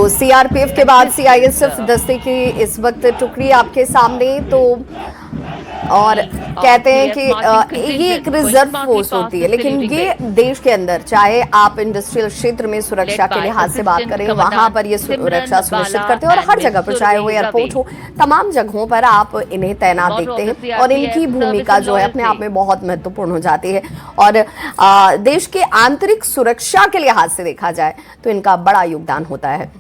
तो सीआरपीएफ के बाद सीआईएसएफ दस्ते की इस वक्त टुकड़ी आपके सामने। तो और कहते हैं कि ये एक रिजर्व फोर्स होती है, लेकिन ये देश के अंदर चाहे आप इंडस्ट्रियल क्षेत्र में सुरक्षा के लिहाज से बात करें, वहां पर ये सुरक्षा सुनिश्चित करते हैं और हर जगह पर, चाहे वो एयरपोर्ट हो, तमाम जगहों पर आप इन्हें तैनात देखते हैं और इनकी भूमिका जो है अपने आप में बहुत महत्वपूर्ण हो जाती है। और देश के आंतरिक सुरक्षा के लिहाज से देखा जाए तो इनका बड़ा योगदान होता है।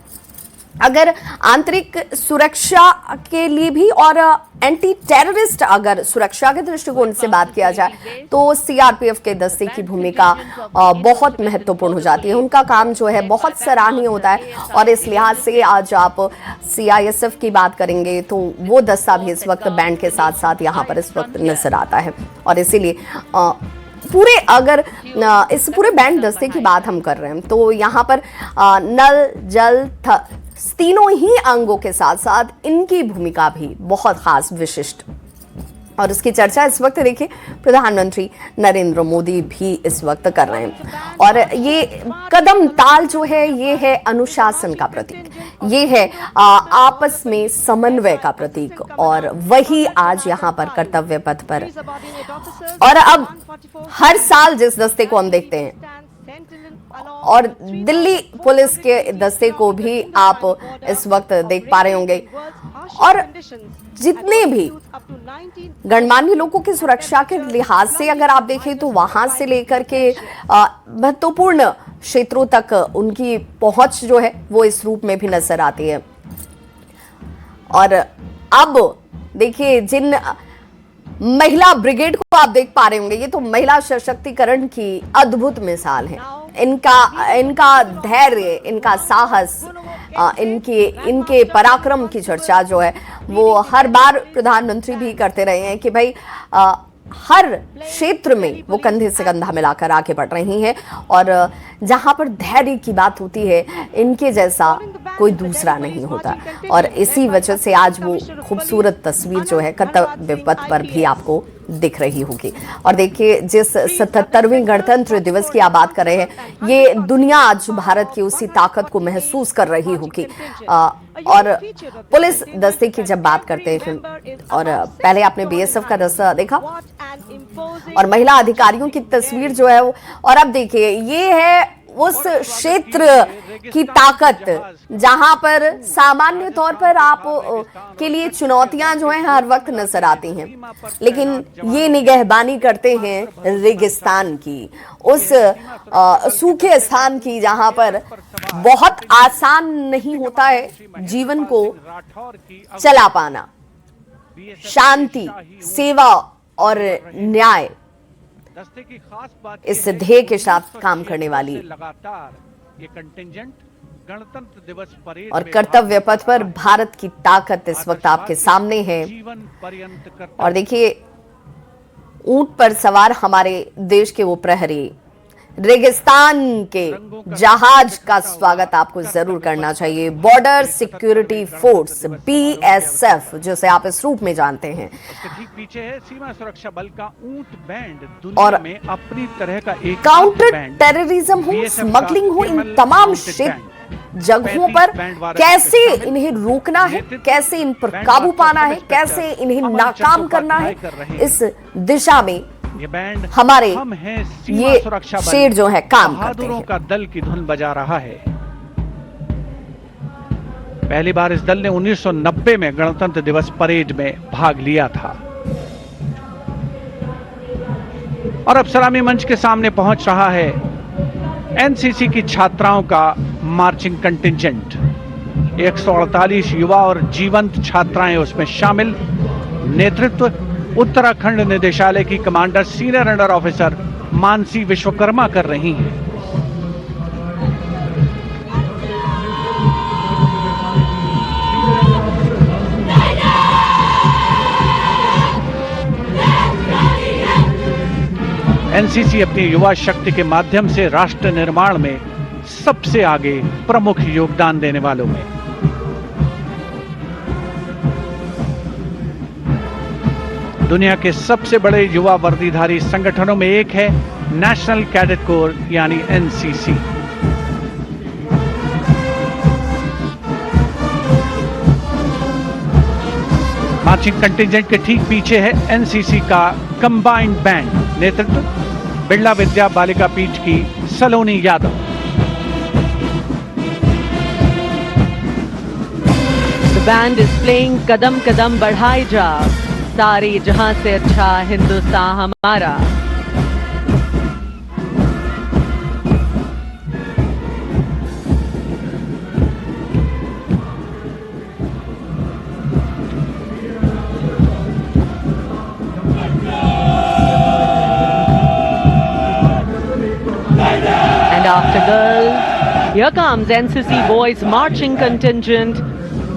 अगर आंतरिक सुरक्षा के लिए भी और एंटी टेररिस्ट अगर सुरक्षा के दृष्टिकोण से बात किया जाए तो सीआरपीएफ के दस्ते की भूमिका बहुत महत्वपूर्ण हो जाती है। उनका काम जो है बहुत सराहनीय होता है और इस लिहाज से आज आप सीआईएसएफ की बात करेंगे तो वो दस्ता भी इस वक्त बैंड के साथ साथ यहाँ पर इस वक्त नजर आता है। और इसीलिए पूरे अगर इस पूरे बैंड दस्ते की बात हम कर रहे हैं तो यहाँ पर नल जल तीनों ही अंगों के साथ साथ इनकी भूमिका भी बहुत खास विशिष्ट, और इसकी चर्चा इस वक्त देखिए प्रधानमंत्री नरेंद्र मोदी भी इस वक्त कर रहे हैं। और ये कदम ताल जो है ये है अनुशासन का प्रतीक, ये है आपस में समन्वय का प्रतीक, और वही आज यहाँ पर कर्तव्य पथ पर। और अब हर साल जिस दस्ते को हम देखते हैं और दिल्ली पुलिस के दस्ते को भी आप इस वक्त देख पा रहे होंगे, और जितने भी गणमान्य लोगों की सुरक्षा के लिहाज से अगर आप देखें तो वहां से लेकर के महत्वपूर्ण क्षेत्रों तक उनकी पहुंच जो है वो इस रूप में भी नजर आती है। और अब देखिए जिन महिला ब्रिगेड को आप देख पा रहे होंगे, ये तो महिला सशक्तिकरण की अद्भुत मिसाल है। इनका धैर्य, इनका साहस, इनके पराक्रम की चर्चा जो है वो हर बार प्रधानमंत्री भी करते रहे हैं कि भाई हर क्षेत्र में वो कंधे से कंधा मिलाकर आगे बढ़ रही हैं, और जहां पर धैर्य की बात होती है इनके जैसा कोई दूसरा नहीं होता। और इसी वजह से आज वो खूबसूरत तस्वीर जो है कर्तव्य पथ पर भी आपको दिख रही होगी। और देखिए जिस 77वें गणतंत्र दिवस की आप बात कर रहे हैं, ये दुनिया आज भारत की उसी ताकत को महसूस कर रही होगी। और पुलिस दस्ते की जब बात करते हैं, और पहले आपने बीएसएफ का दस्ता देखा और महिला अधिकारियों की तस्वीर जो है वो, और अब देखिए ये है उस क्षेत्र की ताकत जहां पर सामान्य तौर पर आप के लिए चुनौतियां जो हैं हर वक्त नजर आती हैं, लेकिन ये निगहबानी करते हैं रेगिस्तान की, उस सूखे स्थान की जहां पर बहुत आसान नहीं होता है जीवन को चला पाना। शांति, सेवा और न्याय, इस ध्येय के साथ काम करने वाली ये कंटिंजेंट गणतंत्र दिवस परेड और कर्तव्य पथ पर भारत की ताकत इस वक्त आपके सामने है। और देखिए ऊंट पर सवार हमारे देश के वो प्रहरी, रेगिस्तान के जहाज का स्वागत आपको जरूर करना चाहिए। बॉर्डर सिक्योरिटी फोर्स बीएसएफ जिसे आप इस रूप में जानते हैं, ठीक पीछे है सीमा सुरक्षा बल का ऊंट बैंड, दुनिया और में अपनी तरह का एक काउंटर टेररिज्म हो, स्मगलिंग हो, इन तमाम जगहों पर कैसे इन्हें रोकना है, कैसे इन पर काबू पाना है, कैसे इन्हें नाकाम करना है, इस दिशा में ये बैंड हमारे ये शेर जो है काम करते हैं। का दल की धुन बजा रहा है। पहली बार इस दल ने 1990 में गणतंत्र दिवस परेड में भाग लिया था, और अब सलामी मंच के सामने पहुंच रहा है एनसीसी की छात्राओं का मार्चिंग कंटिंजेंट। 148 युवा और जीवंत छात्राएं उसमें शामिल। नेतृत्व उत्तराखंड निदेशालय की commander senior under officer Mansi Vishwakarma कर रही हैं। एनसीसी अपनी युवा शक्ति के माध्यम से राष्ट्र निर्माण में सबसे आगे प्रमुख योगदान देने वालों में। दुनिया के सबसे बड़े युवा वर्दीधारी संगठनों में एक है नेशनल कैडेट कोर यानी एनसीसी। मार्चिंग कंटिजेंट के ठीक पीछे है एनसीसी का कंबाइंड बैंड, नेतृत्व बिरला विद्या बालिका पीठ की सलोनी Yadav. The band is playing कदम कदम बढ़ाए जा, सारे जहां से अच्छा हिंदुस्तान हमारा। And after girls, here comes NCC boys marching contingent.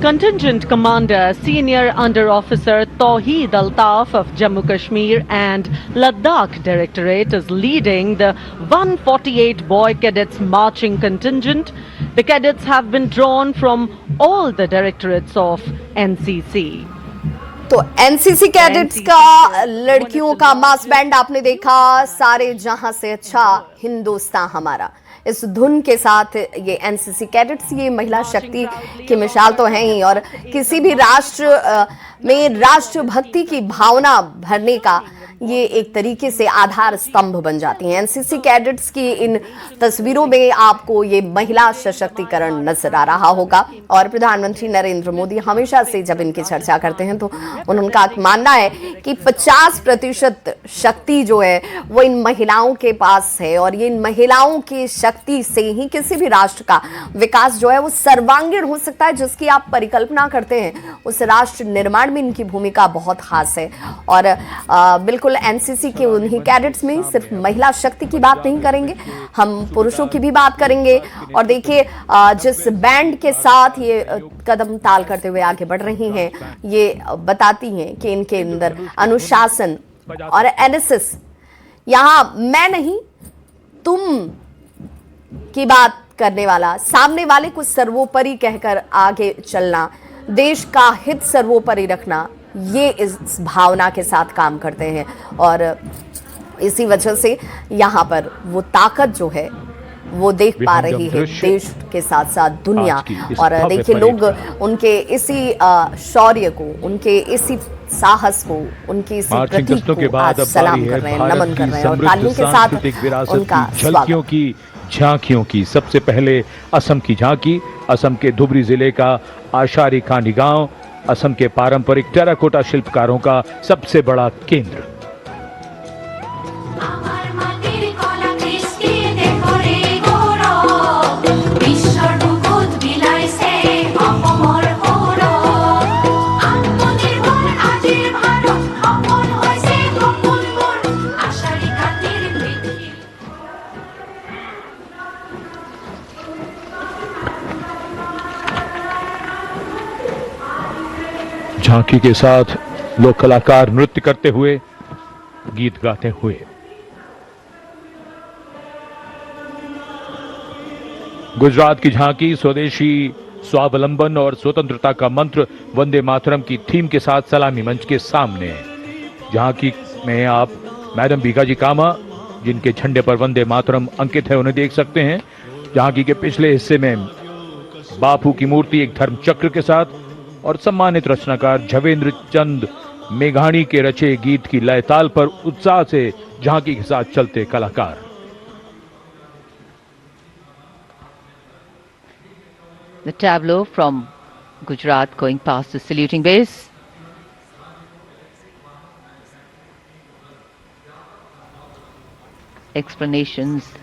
Contingent Commander Senior Under Officer Tawheed Altaf of Jammu Kashmir and Ladakh Directorate is leading the 148 boy cadets marching contingent. The cadets have been drawn from all the directorates of NCC. तो NCC cadets का लड़कियों का मास band आपने देखा, सारे जहां से अच्छा हिंदुस्तान हमारा। इस धुन के साथ ये एनसीसी कैडेट्स, ये महिला शक्ति की मिसाल तो हैं ही, और किसी भी राष्ट्र में राष्ट्रभक्ति की भावना भरने का ये एक तरीके से आधार स्तंभ बन जाती हैं। एनसीसी कैडेट्स की इन तस्वीरों में आपको ये महिला सशक्तिकरण नजर आ रहा होगा। और प्रधानमंत्री नरेंद्र मोदी हमेशा से जब इनकी चर्चा करते हैं तो उनका मानना है कि 50% शक्ति जो है वो इन महिलाओं के पास है, और ये इन महिलाओं की शक्ति से ही किसी भी राष्ट्र का विकास जो है वो सर्वांगीण हो सकता है, जिसकी आप परिकल्पना करते हैं उस राष्ट्र निर्माण में इनकी भूमिका बहुत खास है। और बिल्कुल एनसीसी के उन्हीं कैडेट्स में सिर्फ महिला शक्ति की बात नहीं करेंगे, हम पुरुषों की भी बात करेंगे। और देखिए जिस बैंड के साथ ये कदम ताल करते हुए आगे बढ़ रही हैं, ये बताती हैं कि इनके अंदर अनुशासन और एनएसएस, यहां मैं नहीं तुम की बात करने वाला, सामने वाले को सर्वोपरि कहकर आगे चलना, देश का हित सर्वोपरि रखना, ये इस भावना के साथ काम करते हैं। और इसी वजह से यहाँ पर वो ताकत जो है वो देख पा रही है देश के साथ साथ दुनिया। और देखिए लोग उनके इसी शौर्य को, उनके इसी साहस को, उनकी इसी प्रतीक को आज सलाम कर रहे हैं, नमन कर रहे हैं, और तालियों के साथ उनका झलकियों की, झांकियों की। सबसे पहले असम की झांकी, असम के धुबरी जिले का आशारी कांडी गांव, असम के पारंपरिक टेराकोटा शिल्पकारों का सबसे बड़ा केंद्र। झांकी के साथ लोक कलाकार नृत्य करते हुए, गीत गाते हुए। गुजरात की झांकी स्वदेशी, स्वावलंबन और स्वतंत्रता का मंत्र वंदे मातरम की थीम के साथ सलामी मंच के सामने। झांकी में आप मैडम भीखाजी कामा, जिनके झंडे पर वंदे मातरम अंकित है, उन्हें देख सकते हैं। झांकी के पिछले हिस्से में बापू की मूर्ति एक धर्म चक्र के साथ, और सम्मानित रचनाकार झवेंद्र चंद मेघाणी के रचे गीत की लय ताल पर उत्साह से झांकी के साथ चलते कलाकार। The tableau from Gujarat going past the saluting base. Explanations.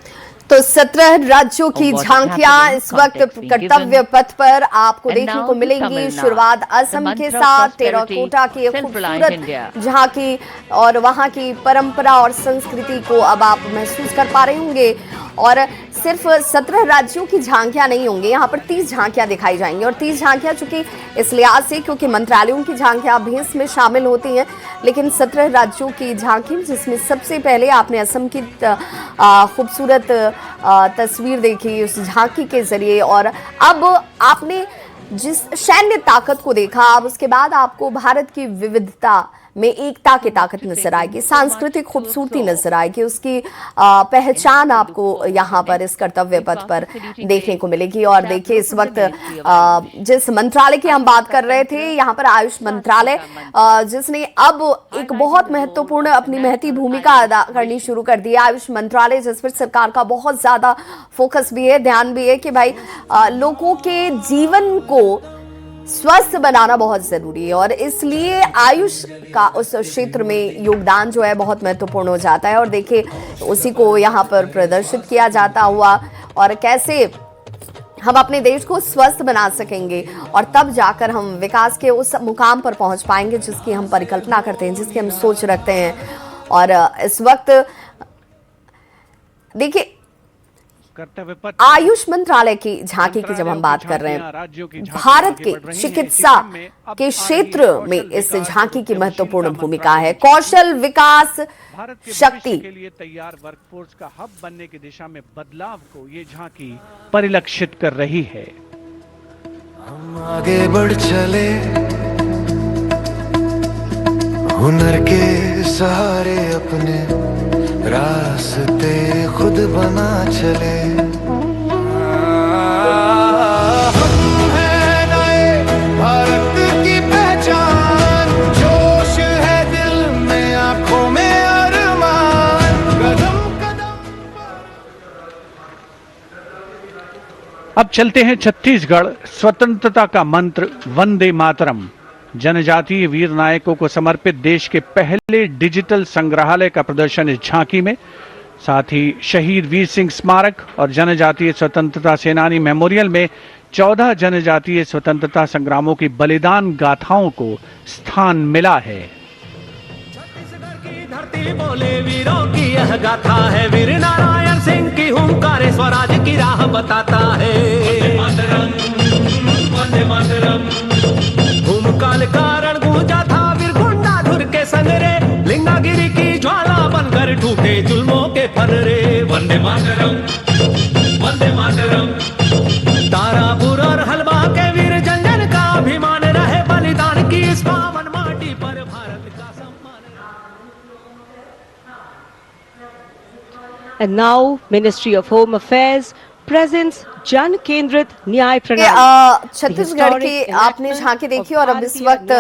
तो 17 राज्यों की झांकियां इस वक्त कर्तव्य पथ पर आपको देखने को मिलेंगी। शुरुआत असम के साथ टेराकोटा की खूबसूरत झांकी और वहां की परंपरा और संस्कृति को अब आप महसूस कर पा रहे होंगे। और सिर्फ 17 राज्यों की झांकियां नहीं होंगी, यहाँ पर 30 झांकियां दिखाई जाएंगी। और 30 झांकियां चूंकि इस लिहाज से क्योंकि मंत्रालयों की झांकियां भी इसमें शामिल होती हैं, लेकिन 17 राज्यों की झांकी, जिसमें सबसे पहले आपने असम की खूबसूरत तस्वीर देखी उस झांकी के जरिए, और अब आपने जिस सैन्य ताकत को देखा, अब उसके बाद आपको भारत की विविधता में एकता की ताकत नजर आएगी, सांस्कृतिक खूबसूरती नजर आएगी, उसकी पहचान आपको यहाँ पर इस कर्तव्य पथ पर देखने को मिलेगी। और देखिए इस वक्त जिस मंत्रालय की हम बात कर रहे थे, यहाँ पर आयुष मंत्रालय जिसने अब एक बहुत महत्वपूर्ण अपनी महती भूमिका अदा करनी शुरू कर दी है। आयुष मंत्रालय जिस पर सरकार का बहुत ज्यादा फोकस भी है, ध्यान भी है कि भाई लोगों के जीवन को स्वस्थ बनाना बहुत जरूरी है, और इसलिए आयुष का उस क्षेत्र में योगदान जो है बहुत महत्वपूर्ण हो जाता है। और देखिए उसी को यहाँ पर प्रदर्शित किया जाता हुआ, और कैसे हम अपने देश को स्वस्थ बना सकेंगे और तब जाकर हम विकास के उस मुकाम पर पहुंच पाएंगे जिसकी हम परिकल्पना करते हैं, जिसकी हम सोच रखते हैं। और इस वक्त देखिए आयुष मंत्रालय की झांकी की जब हम बात कर रहे हैं, भारत के चिकित्सा के क्षेत्र में इस झांकी की महत्वपूर्ण भूमिका है। कौशल विकास शक्ति के लिए तैयार वर्कफोर्स का हब बनने की दिशा में बदलाव को ये झांकी परिलक्षित कर रही है। हम आगे बढ़ चले हुनर के सहारे, अपने रास्ते खुद बना चले। हम हैं नए भारत की पहचान, जोश है दिल में, आंखों में अरमान, कदम कदम। अब चलते हैं छत्तीसगढ़। स्वतंत्रता का मंत्र वंदे मातरम जनजातीय वीर नायकों को समर्पित देश के पहले डिजिटल संग्रहालय का प्रदर्शन इस झांकी में, साथ ही शहीद वीर सिंह स्मारक और जनजातीय स्वतंत्रता सेनानी मेमोरियल में 14 जनजातीय स्वतंत्रता संग्रामों की बलिदान गाथाओं को स्थान मिला है। छत्तीसगढ़ की धरती बोले वीरों की यह गाथा है, वीर नारायण सिंह की हुंकार स्वराज की राह बताता है। वंदे मातरम भूमकाल कारण गूंजा था वीर गुंडाधुर के संगरे, लिंगागिरी की ज्वाला बनकर टूटे जुल्मों के फनरे। वंदे मातरम वंदे मातरम। तारापुर और हलवा के वीर जन जन का अभिमान रहे, बलिदान की इस पावन माटी पर भारत का सम्मान। And now Ministry of Home Affairs presents जन केंद्रित न्याय प्रणाली। छत्तीसगढ़ की आपने झांकी देखी, और अब इस वक्त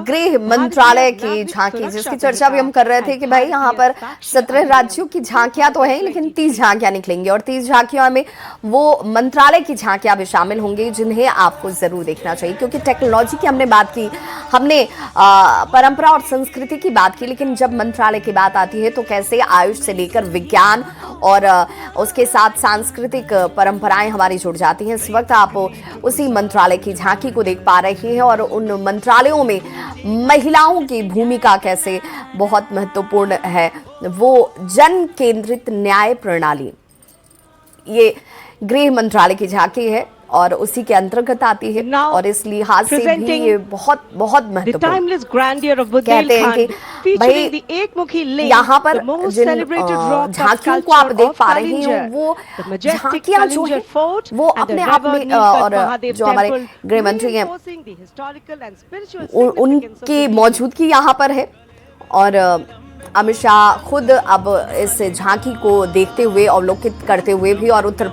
गृह मंत्रालय की झांकी जिसकी चर्चा भी हम कर रहे थे कि भाई यहाँ पर 17 राज्यों की झांकियां तो हैं, लेकिन 30 झांकियां निकलेंगी, और 30 झांकियों में वो मंत्रालय की झांकियां भी शामिल होंगी जिन्हें आपको जरूर देखना चाहिए। क्योंकि टेक्नोलॉजी की हमने बात की, हमने परंपरा और संस्कृति की बात की, लेकिन जब मंत्रालय की बात आती है तो कैसे आयुष से लेकर विज्ञान और उसके साथ सांस्कृतिक परंपराएं हमारी जुड़ जाती हैं। इस वक्त आप उसी मंत्रालय की झांकी को देख पा रहे हैं, और उन मंत्रालयों में महिलाओं की भूमिका कैसे बहुत महत्वपूर्ण है। वो जन केंद्रित न्याय प्रणाली, ये गृह मंत्रालय की झांकी है और उसी के अंतर्गत आती है, और इस लिहाज से भी ये बहुत बहुत महत्वपूर्ण कहते हैं कि भाई यहाँ पर जिन झांकियों को आप देख पा रहे हैं, वो झांकियां जो है वो अपने आप में, और जो हमारे गृह मंत्री हैं उनकी मौजूदगी यहाँ पर है। और अमित शाह खुद अब इस झांकी को देखते हुए, अवलोकित करते हुए भी, और उत्तर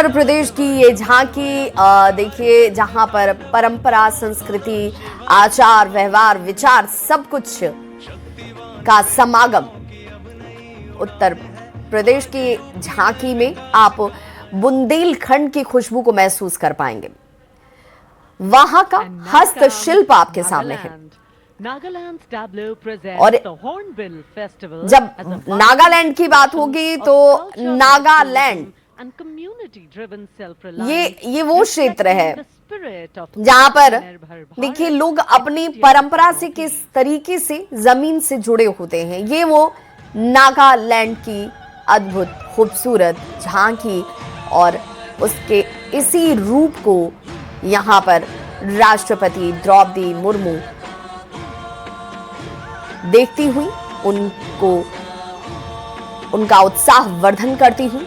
प्रदेश की ये झांकी देखिए जहां पर परंपरा, संस्कृति, आचार, व्यवहार, विचार सब कुछ का समागम। उत्तर प्रदेश की झांकी में आप बुंदेलखंड की खुशबू को महसूस कर पाएंगे, वहां का हस्तशिल्प आपके सामने है। और जब नागालैंड की बात होगी तो नागालैंड ये वो क्षेत्र है जहां पर देखिए लोग अपनी परंपरा से किस तरीके से जमीन से जुड़े होते हैं। ये वो नागालैंड की अद्भुत खूबसूरत झांकी, और उसके इसी रूप को यहां पर राष्ट्रपति द्रौपदी मुर्मू देखती हुई उनका उत्साह वर्धन करती हुई,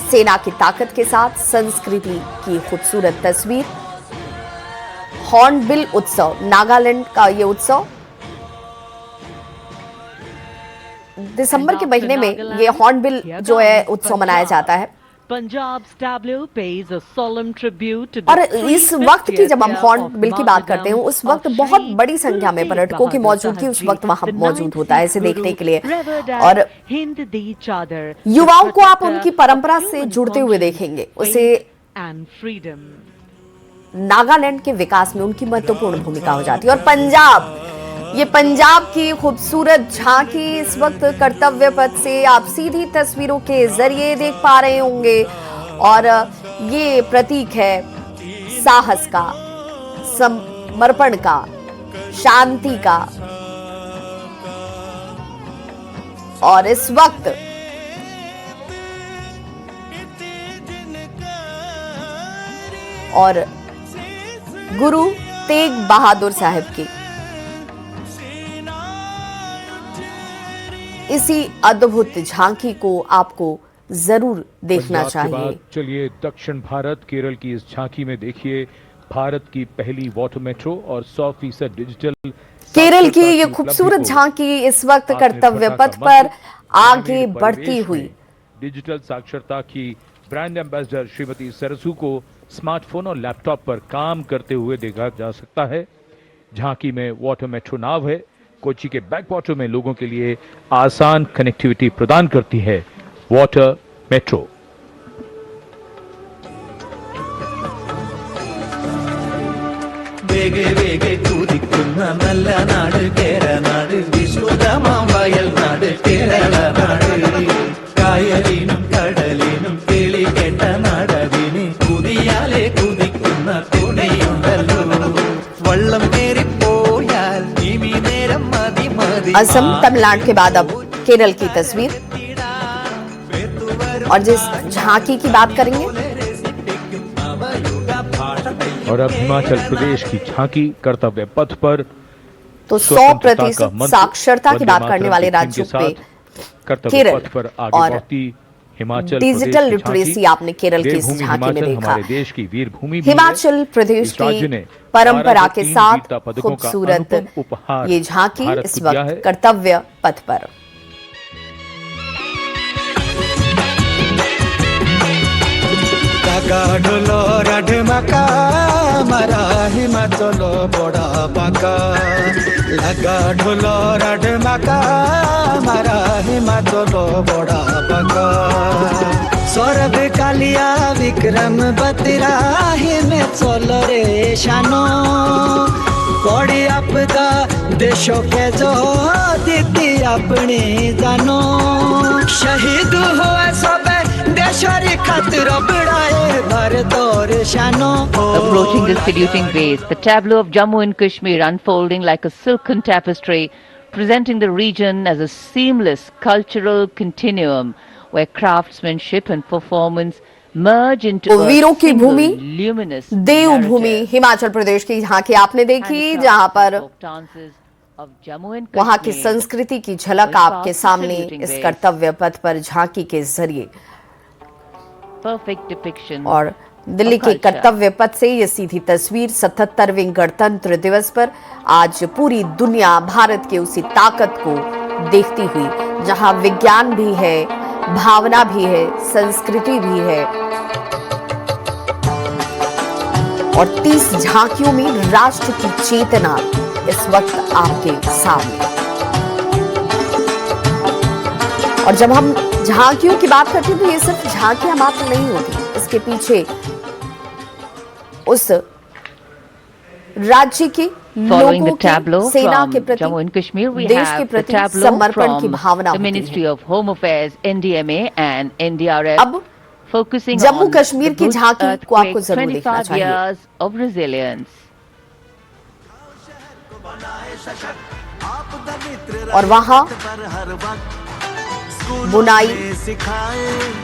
सेना की ताकत के साथ संस्कृति की खूबसूरत तस्वीर, हॉर्नबिल उत्सव, नागालैंड का ये उत्सव दिसंबर के महीने में ये हॉर्नबिल जो है उत्सव मनाया जाता है। Punjab's tableau pays a solemn tribute to और इस वक्त की जब हम हॉर्नबिल की बात करते हैं, उस वक्त बहुत बड़ी संख्या में पर्यटकों की मौजूदगी उस वक्त वहां मौजूद होता है इसे देखने के लिए। और युवाओं को आप उनकी परंपरा से जुड़ते हुए देखेंगे, उसे नागालैंड के विकास में उनकी महत्वपूर्ण भूमिका हो जाती है। और पंजाब, ये पंजाब की खूबसूरत झांकी इस वक्त कर्तव्य पथ से आप सीधी तस्वीरों के जरिए देख पा रहे होंगे। और ये प्रतीक है साहस का, समर्पण का, शांति का। और इस वक्त और गुरु तेग बहादुर साहब की इसी अद्भुत झांकी को आपको जरूर देखना चाहिए। चलिए दक्षिण भारत केरल की इस झांकी में देखिए भारत की पहली वाटर मेट्रो और 100% डिजिटल केरल की ये खूबसूरत झांकी इस वक्त कर्तव्य पथ पर आगे बढ़ती हुई। डिजिटल साक्षरता की ब्रांड एम्बेसडर श्रीमती सरसू को स्मार्टफोन और लैपटॉप पर काम करते हुए देखा जा सकता है। झांकी में वाटर मेट्रो नाव है, कोची के बैक वाटर में लोगों के लिए आसान कनेक्टिविटी प्रदान करती है वाटर मेट्रो। വേഗേ വേഗേ കുതിക്കുന്ന നല്ല നാട് കേരനാട്, വിശ്രുതമാം വയൽ നാട് കേരളനാട്. കായലിനും കടലിനും കിളി കേട്ട നാടതിന് കുതിയാലെ കുതിക്കുന്ന തുണയുണ്ടല്ലോ. വള്ളം കേറിപ്പോയാൽ ഇനി നേരം മതി മതി. असम, तमिलनाडु के बाद अब केरल की तस्वीर। और जिस झांकी की बात करेंगे, और अब हिमाचल प्रदेश की झांकी कर्तव्य पथ पर तो 100% साक्षरता की बात करने वाले राज्यों पे केरल पर आगे और बढ़ती हिमाचल डिजिटल लिटरेसी आपने केरल की इस झांकी में देखा। हमारे देश की वीर भूमि हिमाचल प्रदेश की परंपरा के साथ खूबसूरत ये झांकी इस वक्त कर्तव्य पथ पर। ढोल राढ माका मारा हिमाचल बड़ा पाका, लगा ढोल राढ माका मारा हिमाचल बड़ा पाका। सौरभ कालिया विक्रम बत्रा हिमाचल रे शानो, पड़ी आपदा देशों के जो दीदी अपनी जानो। शहीद हुआ सब देशरी खातिर बिड़ाए भारत और शानो। Approaching the saluting base, the tableau of Jammu and Kashmir unfolding like a silken tapestry, presenting the region as a seamless cultural continuum where craftsmanship and performance merge into वीरों की भूमि, luminous देवभूमि हिमाचल प्रदेश की झांकी आपने देखी, जहां पर वहां की संस्कृति की झलक आपके सामने इस कर्तव्य पथ पर झांकी के जरिए। और दिल्ली के कर्तव्य पथ से ये सीधी तस्वीर 77वें गणतंत्र दिवस पर आज पूरी दुनिया भारत के उसी ताकत को देखती हुई, जहां विज्ञान भी है, भावना भी है, संस्कृति भी है। और 30 झांकियों में राष्ट्र की चेतना इस वक्त आपके सामने। और जब हम झांकियों की बात करते हैं तो ये सिर्फ झांकियां मात्र नहीं होती, इसके पीछे उस राज्य के लोगों की सेना के प्रति, देश के प्रति समर्पण की भावना होती है। अब जम्मू कश्मीर की झांकी को आपको जरूर देखना चाहिए। और वहां बुनाई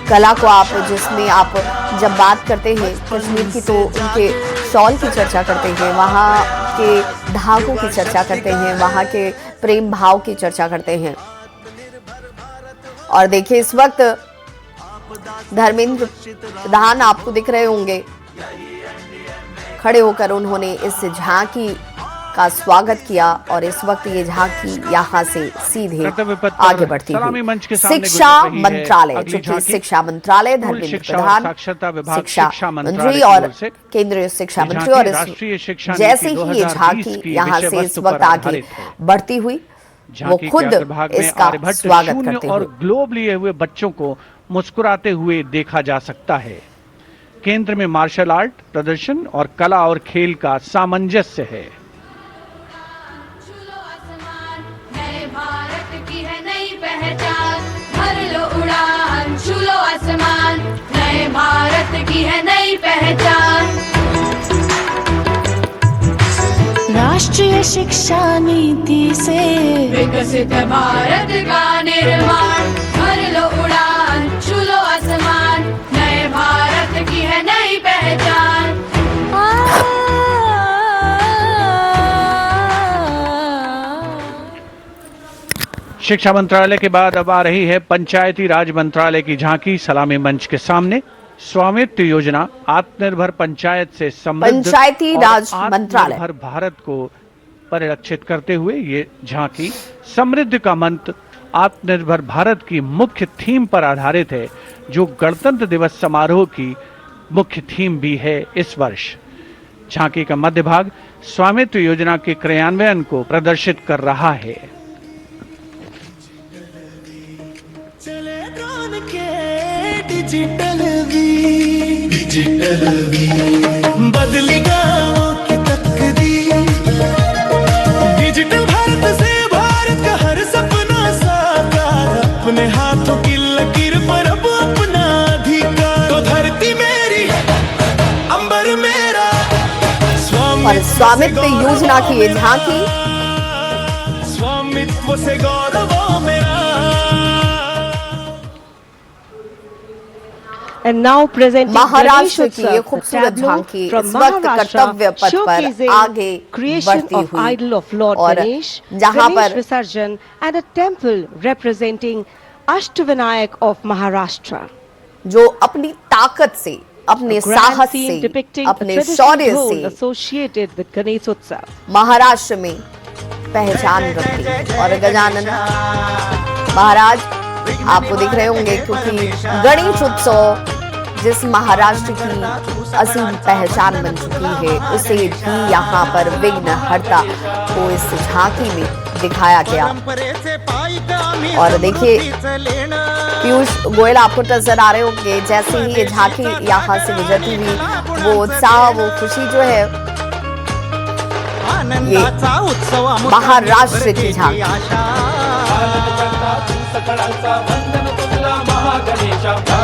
कला को आप, जिसमें आप जब बात करते हैं कश्मीर की तो उनके शॉल की चर्चा करते हैं, वहाँ के धागों की चर्चा करते हैं, वहाँ के प्रेम भाव की चर्चा करते हैं। और देखिए इस वक्त धर्मेंद्र प्रधान आपको दिख रहे होंगे खड़े होकर उन्होंने इस झांकी का स्वागत किया और इस वक्त ये झांकी यहाँ से सीधे कर्तव्य पथ पर आगे बढ़ती सलामी हुई मंच के सामने शिक्षा गुजर रही है मंत्रालय, अगली चूंकि झांकी। शिक्षा मंत्रालय स्कूल धर्मेंद्र शिक्षा और प्रधान साक्षरता विभाग शिक्षा शिक्षा मंत्रालय मंत्री की और ओर से केंद्रीय शिक्षा ये मंत्री झांकी और राष्ट्रीय शिक्षा जैसे नीति ही ये 2020 झांकी की यहाँ विषय से इस वस्तु वक्त पर आगे आधारित है। बढ़ती हुई वो झांकी के खुद अग्रभाग में इसका आर्यभट्ट स्वागत शून्य करते और हुए ग्लोब लिए हुए बच्चों को मुस्कुराते हुए देखा जा सकता है। केंद्र में मार्शल आर्ट प्रदर्शन और कला और खेल का सामंजस्य है। छूलो आसमान, नए भारत की है नई पहचान। भर लो उड़ान, छूलो आसमान, नए भारत की है नई पहचान। राष्ट्रीय शिक्षा नीति से विकसित भारत का निर्माण। भर लो उड़ान, छूलो आसमान, नए भारत की है नई पहचान। शिक्षा मंत्रालय के बाद अब आ रही है पंचायती राज मंत्रालय की झांकी सलामी मंच के सामने। स्वामित्व योजना आत्मनिर्भर पंचायत से समृद्ध पंचायती और राज मंत्रालय। आत्मनिर्भर भारत को परिलक्षित करते हुए ये झांकी समृद्धि का मंत्र आत्मनिर्भर भारत की मुख्य थीम पर आधारित है, जो गणतंत्र दिवस समारोह की मुख्य थीम भी है इस वर्ष। झांकी का मध्य भाग स्वामित्व योजना के क्रियान्वयन को प्रदर्शित कर रहा है। चले ड्रोन के डिजिटल भी बदली गाँवों की तकदीर। डिजिटल भारत से भारत का हर सपना साकार, अपने हाथों की लकीर पर अब अपना अधिकार। तो धरती मेरी अंबर मेरा और स्वामित्व योजना की ये झांकी स्वामित्व से गौरव मेरा। And now presenting महाराष्ट्र की ये Ganeshotsav, खूबसूरत the tableau झांकी from इस वक्त Maharashtra, कर्तव्य पथ पर showcasing आगे creation बढ़ती of हुई idol of Lord और Ganesh, जहां Ganesh पर Visarjan and a temple representing Ashtavinayak of Maharashtra. जो अपनी ताकत से, अपने A grand साहस scene से, depicting a अपने traditional शौर्य role से associated with Ganeshotsav. महाराष्ट्र में पहचान रखती और गजानन महाराज आपको दिख रहे होंगे, क्योंकि गणेश उत्सव जिस महाराष्ट्र की असीम पहचान बन चुकी है, उसे भी यहाँ पर विघ्नहर्ता को इस झांकी में दिखाया गया। और देखिए पीयूष गोयल आपको नजर आ रहे होंगे, जैसे ही ये झांकी यहाँ से गुजरती हुई वो उत्साह, वो खुशी जो है, ये महाराष्ट्र की झांकी।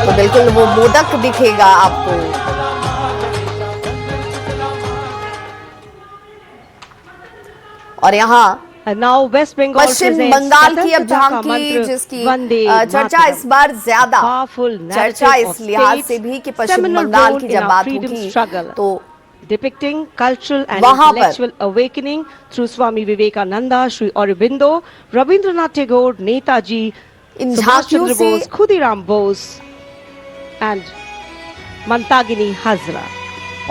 तो बिल्कुल वो मोदक दिखेगा आपको। और यहाँ And now West Bengal Paschim presents Bengal की अब स्वतंत्रता का झांकी, मंत्र जिसकी वंदे चर्चा मातरम। इस बार ज्यादा Powerful चर्चा narrative इस of लिहाज states, से भी कि पश्चिम seminal बंगाल role की in जब our बात freedom होगी struggle. तो Depicting cultural and वहाँ पर intellectual awakening through Swami Vivekananda, Sri Aurobindo, Rabindranath Tagore, Netaji, इन Subhash झांकियों Chandra से Bose, Khudiram Bose, and Mantagini Hazra.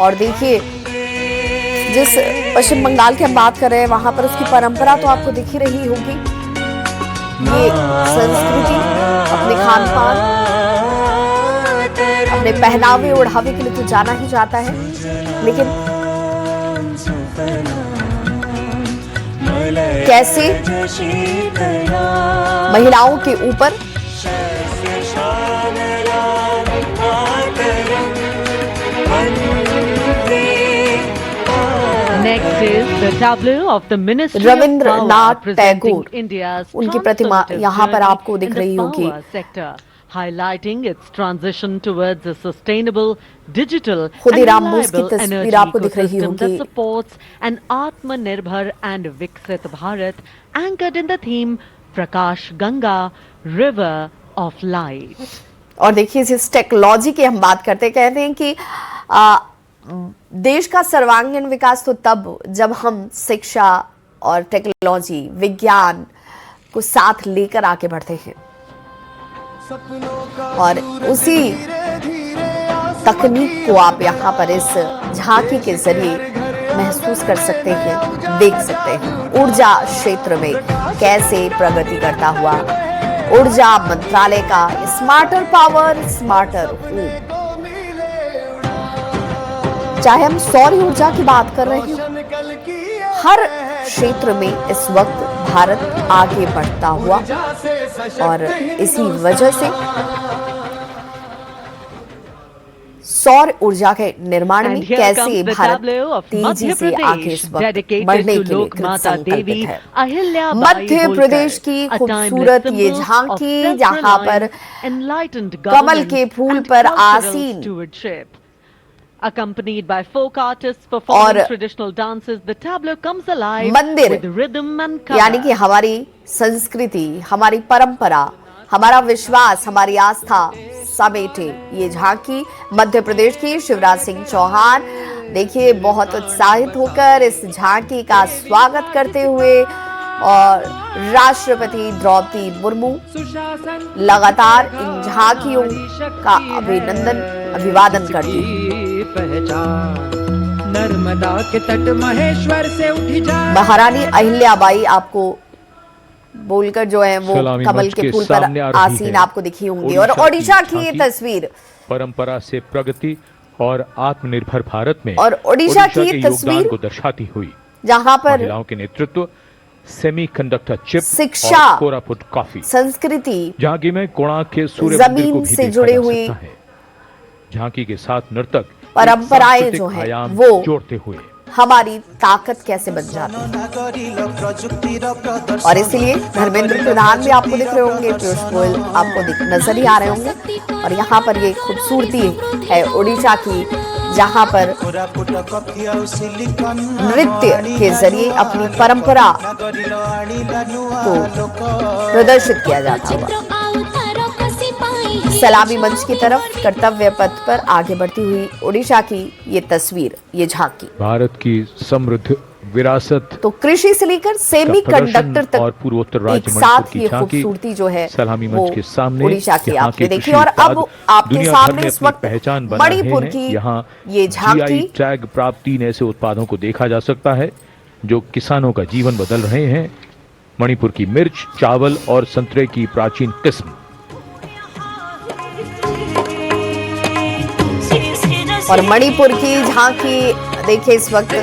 और देखिए जिस पश्चिम बंगाल की हम बात कर रहे हैं, वहां पर उसकी परंपरा तो आपको दिख ही रही होगी। ये संस्कृति, अपने खान पान, अपने पहनावे ओढ़ावे के लिए तो जाना ही जाता है, लेकिन कैसे महिलाओं के ऊपर Next is the tableau of the Ministry of Rabindranath Power presenting Tagore, India's उनकी प्रतिमा transformative यहाँ पर journey आपको दिख in the रही होगी। power sector, highlighting its transition towards a sustainable, digital and Khudiram Bose की reliable तस्वीर energy आपको दिख रही ecosystem that होगी। supports an Atmanirbhar and Viksit Bharat anchored in the theme Prakash Ganga, River of Light. और देखिए जिस टेक्नोलॉजी की हम बात करते हैं, कहते हैं कि देश का सर्वांगीण विकास तो तब जब हम शिक्षा और टेक्नोलॉजी, विज्ञान को साथ लेकर आगे बढ़ते हैं और उसी तकनीक को आप यहाँ पर इस झांकी के जरिए महसूस कर सकते हैं, देख सकते हैं ऊर्जा क्षेत्र में कैसे प्रगति करता हुआ ऊर्जा मंत्रालय का स्मार्टर पावर स्मार्टर होम। चाहे हम सौर ऊर्जा की बात कर रहे हैं, हर क्षेत्र में इस वक्त भारत आगे बढ़ता हुआ और इसी वजह से सौर ऊर्जा के निर्माण में कैसे भारत तेजी से आगे इस वक्त बढ़ने के लिए संकल्पित है। मध्य प्रदेश की खूबसूरत ये झांकी जहां पर कमल के फूल पर आसीन Accompanied by folk artists performing traditional dances, the tableau comes alive मंदिर with rhythm and color. यानी कि हमारी संस्कृति, हमारी परंपरा, हमारा विश्वास, हमारी आस्था समेटे ये झांकी मध्य प्रदेश की शिवराज सिंह चौहान देखिए बहुत उत्साहित होकर इस झांकी का स्वागत करते हुए और राष्ट्रपति द्रौपदी मुर्मू लगातार इन झांकियों का अभिवादन करती हैं। नर्मदा के तट महेश्वर से उठी जा महारानी अहिल्याबाई आपको बोलकर जो है वो कमल के फूल पर आसीन आपको दिखी होंगी। और ओडिशा की ये तस्वीर परंपरा से प्रगति और आत्मनिर्भर भारत में और ओडिशा की तस्वीर को दर्शाती हुई जहां पर महिलाओं के नेतृत्व सेमीकंडक्टर चिप शिक्षा और कोरापुट कॉफी संस्कृति झांकी में कोणार्क के सूर्य मंदिर को भी से जुड़े हुए झांकी के साथ नर्तक परंपराएं जो है वो जोड़ते हुए हमारी ताकत कैसे बन जाती है। और इसीलिए धर्मेंद्र प्रधान भी आपको दिख रहे होंगे, पीयूष गोयल आपको नजर ही आ रहे होंगे। और यहाँ पर ये खूबसूरती है उड़ीसा की जहाँ पर नृत्य के जरिए अपनी परंपरा को प्रदर्शित किया जाता है। सलामी मंच की तरफ कर्तव्य पथ पर आगे बढ़ती हुई ओडिशा की ये तस्वीर, ये झांकी भारत की समृद्ध विरासत तो कृषि से लेकर सेमी कंडक्टर तक और पूर्वोत्तर एक राज्य साथ ये खूबसूरती जो है सलामी मंच के सामने ओडिशा की आपने देखी। और अब आपके सामने इस वक्त मणिपुर की यहाँ ये झांकी टैग प्राप्त 3 ऐसे उत्पादों को देखा जा सकता है जो किसानों का जीवन बदल रहे हैं। मणिपुर की मिर्च, चावल और संतरे की प्राचीन किस्म और मणिपुर की झांकी देखिए इस वक्त